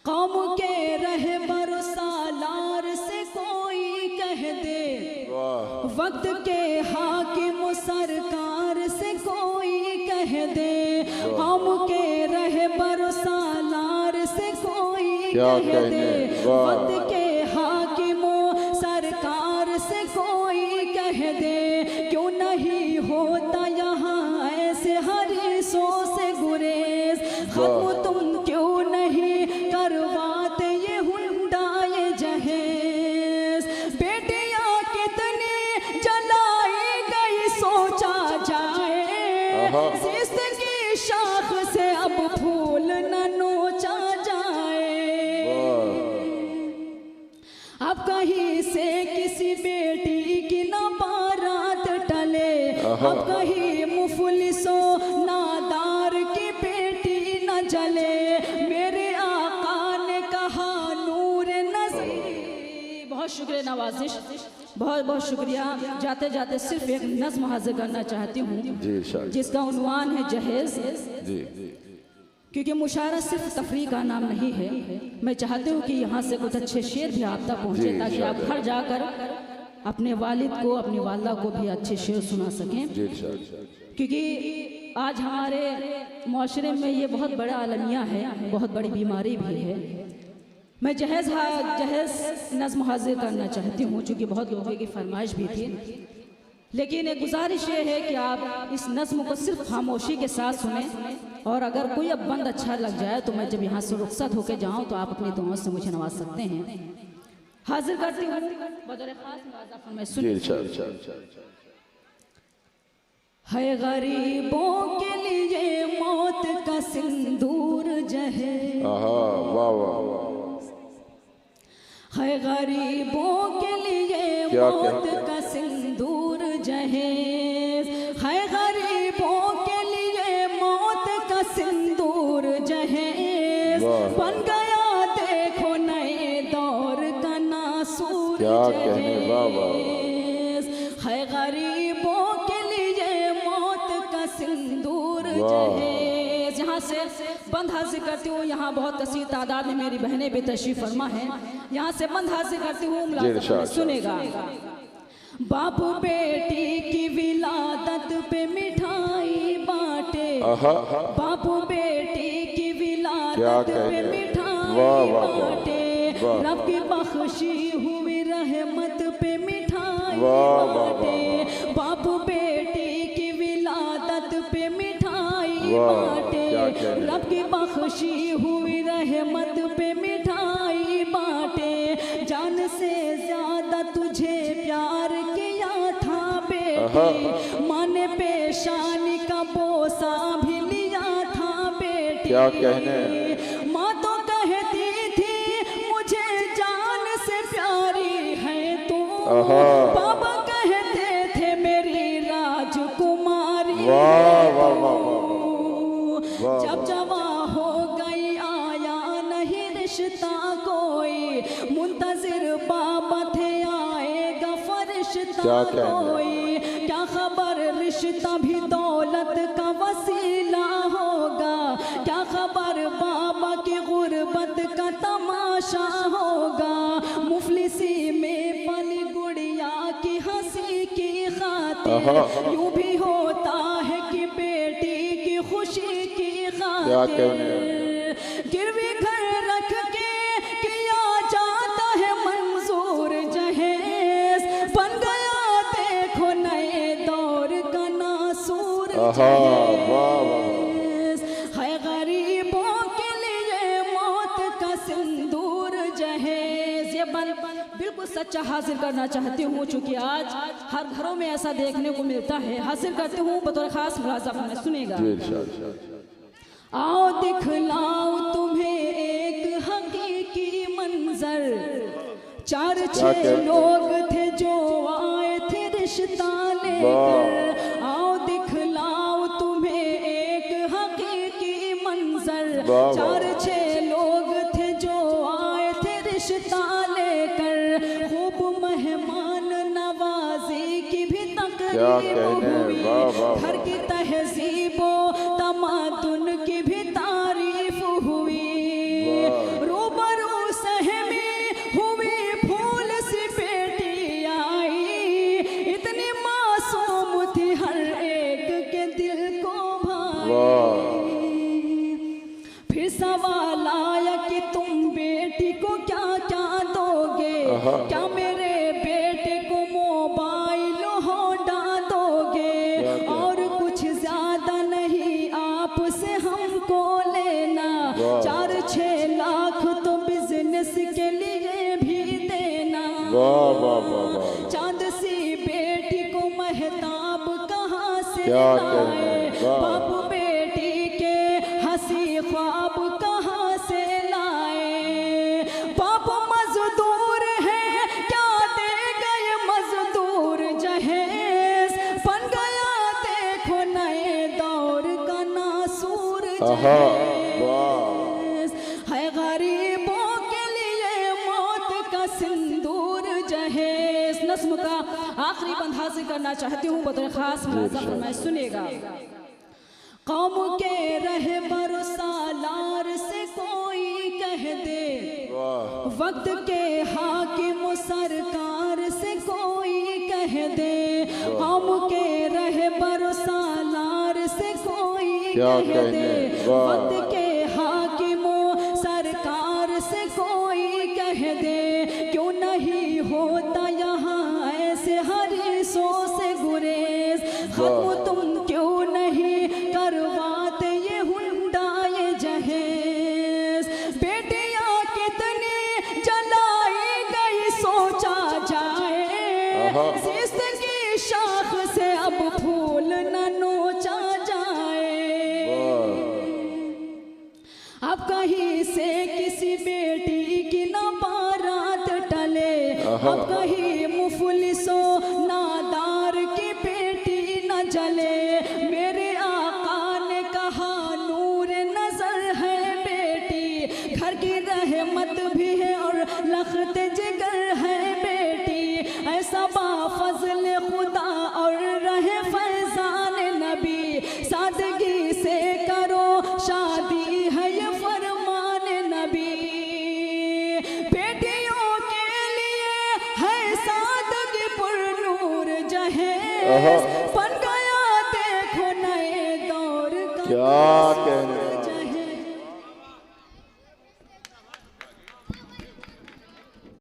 कौम के रहबर सालार से कोई कह दे, वक्त के हाकिम सरकार से कोई कह दे, कौम के रहबर सालार से कोई कह दे, वक्त के हाकिम सरकार से कोई कह दे, क्यों नहीं होता यहाँ ऐसे हरीसों से गुरेज, खत्म तुम क्यों नहीं करवाते ये हुंडाए जहेज, बेटियां कितनी जलाई गई सोचा जाए, जिस्त की शाख से अब फूल न नोचा जाए, अब कहीं से किसी बेटी की न बारात टले, अब कहीं मुफलिसों नादार की बेटी न जले, मेरे आका ने कहा नूर नज़ीर। बहुत शुक्रिया नवाजिश, बहुत बहुत शुक्रिया। जाते जाते सिर्फ एक नज़्म हाजिर करना चाहती हूँ जिसका उन्वान है जहेज, क्योंकि मुशायरा सिर्फ तफरीह का नाम नहीं है। मैं चाहती हूँ कि यहाँ से कुछ अच्छे शेर भी आप तक पहुँचे ताकि आप घर जाकर अपने वालिद को अपनी वालदा को भी अच्छे शेर सुना सकें, क्योंकि आज हमारे माशरे में ये बहुत बड़ा अलमिया है, बहुत बड़ी बीमारी भी है। मैं जहेज नज़्म हाजिर करना चाहती हूँ चूँकि बहुत लोगों की फरमाइश भी थी, लेकिन एक गुजारिश ये है कि आप इस नज़्म को सिर्फ खामोशी के साथ सुने, और अगर कोई अब बंद अच्छा लग जाए तो मैं जब यहाँ से रुखसत होकर जाऊँ तो आप अपनी दुआओं से मुझे नवाज सकते हैं। हाजिर करती हूँ बतौर खास नवाज़ा फरमाइश सुनिए। है गरीबों के लिए मौत का सिंदूर जहेज, है गरीबों के लिए मौत का सिंदूर जहेज, है गरीबों के लिए मौत का सिंदूर जहेज, बन गया देखो नए दौर का नासूर जहेज, है गरीबों के लिए मौत का सिंदूर जहेज। यहाँ से बंद हासिल करती हूँ, यहाँ बहुत कसीर तादाद में मेरी बहनें भी तशरीफ फरमा है, यहाँ से बंद हासिल करती हूँ, सुनेगा। बाप बेटी की विलादत पे मिठाई बांटे, बाप बेटी की विलादत पे मिठाई बांटे, रब की बख्शी हुई रहमत पे मिठाई बांटे, बाप बेटी की विलादत पे मिठाई बांटे, रब की बख्शी हुई रहमत पे मिठाई बांटे, जान से ज्यादा तुझे प्यार किया था बेटी, माँ ने पेशानी का बोसा भी लिया था बेटी, क्या कहने माँ तो कहती थी मुझे जान से प्यारी है तू, बाबा कहते थे मेरी राजकुमारी, जब जवा हो गई आया नहीं रिश्ता कोई, मुंतजिर बाबा थे आएगा फरिश्ता कोई, क्या खबर रिश्ता भी दौलत का वसीला होगा, क्या खबर बाबा की गुर्बत का तमाशा होगा, मुफलिसी में पली गुड़िया की हंसी की खातिर, यूं भी होता है कि बेटी की खुशी की खातिर, गिरवी घर रख के किया जाता है मंजूर जहेज, बन गया देखो नए दौर का नासूर जहेज, है गरीबों के लिए मौत का सिंदूर जहेज। ये बिल्कुल सच्चा हासिल करना चाहती हूँ, चूँकि आज हर घरों में ऐसा देखने को मिलता है। हासिल करती हूँ बतौर खास मुलाज़ा फरमाइश सुनेगा। आओ दिखलाओ तुम्हें एक हकीकी मंजर, 4-6 लोग थे जो आए थे रिश्ता लेकर, आओ दिखलाओ तुम्हें एक हकीकी मंजर, 4-6 लोग थे जो आए थे रिश्ता लेकर, खूब मेहमान नवाजी की भी तकरीब हुई, घर की तहजीबो तमादुन की भी तारीफ हुई, रूबा वाह वाह वाह वाह। चांद सी बेटी को महताब कहाँ से क्या लाए, कहने, वाह। बाप बेटी के हंसी ख्वाब कहाँ से लाए। बाप मजदूर है क्या दे गए मजदूर जहेज, बन गया देखो नए दौर का नासूर जहेज। है गरीबों के लिए मौत का सिंदूर जहेज। नस्म का आखिरी बंद हासिल करना चाहती हूँ, बतौर खास मुलाज़ा फरमाएं, सुनिएगा। कौम के रहबर सालार से कोई कह दे, वक्त के हाकिम सरकार से कोई कह दे। कौम के रहबर सालार से कोई कह दे, वक्त के हाकिम सरकार से कोई कह दे। क्यों नहीं होता यहाँ ऐसे हरीसों से गुरेज, खत्म तुम क्यों नहीं करवाते ये हुंडाए जहेज। बेटियां कितनी जलाई गई सोचा जाए, जिसकी शाख से अब फूल न नोचा जाए। अब कहीं से किसी बेटी की न बारात टले, अब कहीं मुफलिसों नादार की बेटी न जले। मेरे आका ने कहा नूर नजर है बेटी, घर की रहमत भी है और लख्त जिगर है बेटी। ऐसा बाफज़ल खुदा और रहे फैजान नबी, सादगी से करो शादी है ये फरमान नबी। बेटियों के लिए है सादगी पुरनूर जहेज, बन गया देखो नए दौर का। क्या कहने।